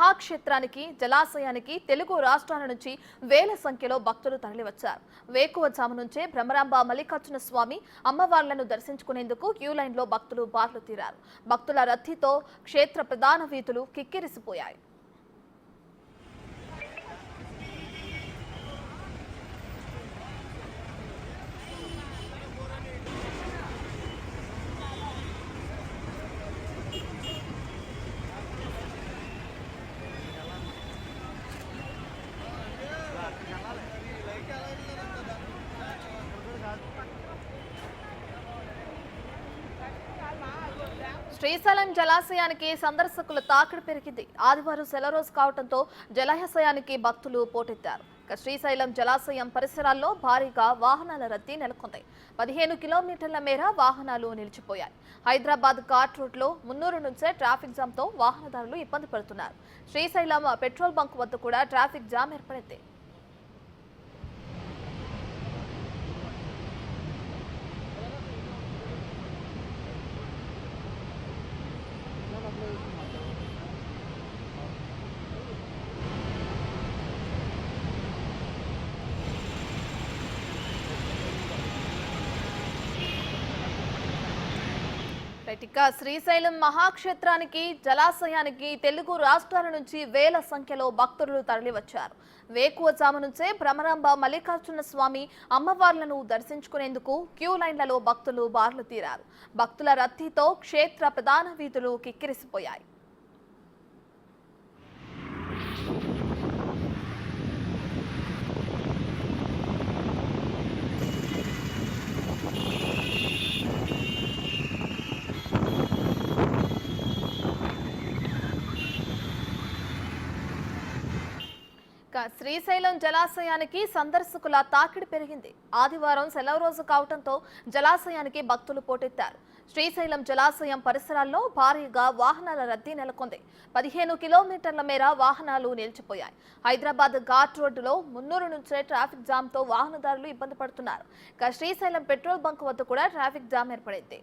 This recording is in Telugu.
మహాక్షేత్రానికి జలాశయానికి తెలుగు రాష్ట్రాల నుంచి వేల సంఖ్యలో భక్తులు తరలివచ్చారు. వేకువజాము నుంచే భ్రమరాంబ మల్లికార్జున స్వామి అమ్మవార్లను దర్శించుకునేందుకు క్యూ లైన్లో భక్తులు బార్లు తీరారు. భక్తుల రద్దీతో క్షేత్ర ప్రధాన వీధులు కిక్కిరిసిపోయాయి. శ్రీశైలం జలాశయానికి సందర్శకుల తాకిడి పెరిగింది. ఆదివారం సెలవు రోజు కావడంతో జలాశయానికి భక్తులు పోటెత్తారు. శ్రీశైలం జలాశయం పరిసరాల్లో భారీగా వాహనాల రద్దీ నెలకొంది. 15 కిలోమీటర్ల మేర వాహనాలు నిలిచిపోయాయి. హైదరాబాద్ ఘాట్ రోడ్ లో మున్నూరు నుంచే ట్రాఫిక్ జామ్ తో వాహనదారులు ఇబ్బంది పడుతున్నారు. శ్రీశైలం పెట్రోల్ బంక్ వద్ద కూడా ట్రాఫిక్ జామ్ ఏర్పడింది. ఇక శ్రీశైలం మహాక్షేత్రానికి జలాశయానికి తెలుగు రాష్ట్రాల నుంచి వేల సంఖ్యలో భక్తులు తరలివచ్చారు. వేకువజాము నుంచే భ్రమరాంబ మల్లికార్జున స్వామి అమ్మవార్లను దర్శించుకునేందుకు క్యూ లైన్లలో భక్తులు బార్లు తీరారు. భక్తుల రద్దీతో క్షేత్ర ప్రధాన వీధులు కిక్కిరిసిపోయాయి. శ్రీశైలం జలాశయానికి సందర్శకుల తాకిడి పెరిగింది. ఆదివారం సెలవు రోజు కావడంతో జలాశయానికి భక్తులు పోటెత్తారు. శ్రీశైలం జలాశయం పరిసరాల్లో భారీగా వాహనాల రద్దీ నెలకొంది. 15 కిలోమీటర్ల మేర వాహనాలు నిలిచిపోయాయి. హైదరాబాద్ ఘాట్ రోడ్డులో మున్నూరు నుంచే ట్రాఫిక్ జామ్ తో వాహనదారులు ఇబ్బంది పడుతున్నారు. శ్రీశైలం పెట్రోల్ బంక్ వద్ద కూడా ట్రాఫిక్ జామ్ ఏర్పడింది.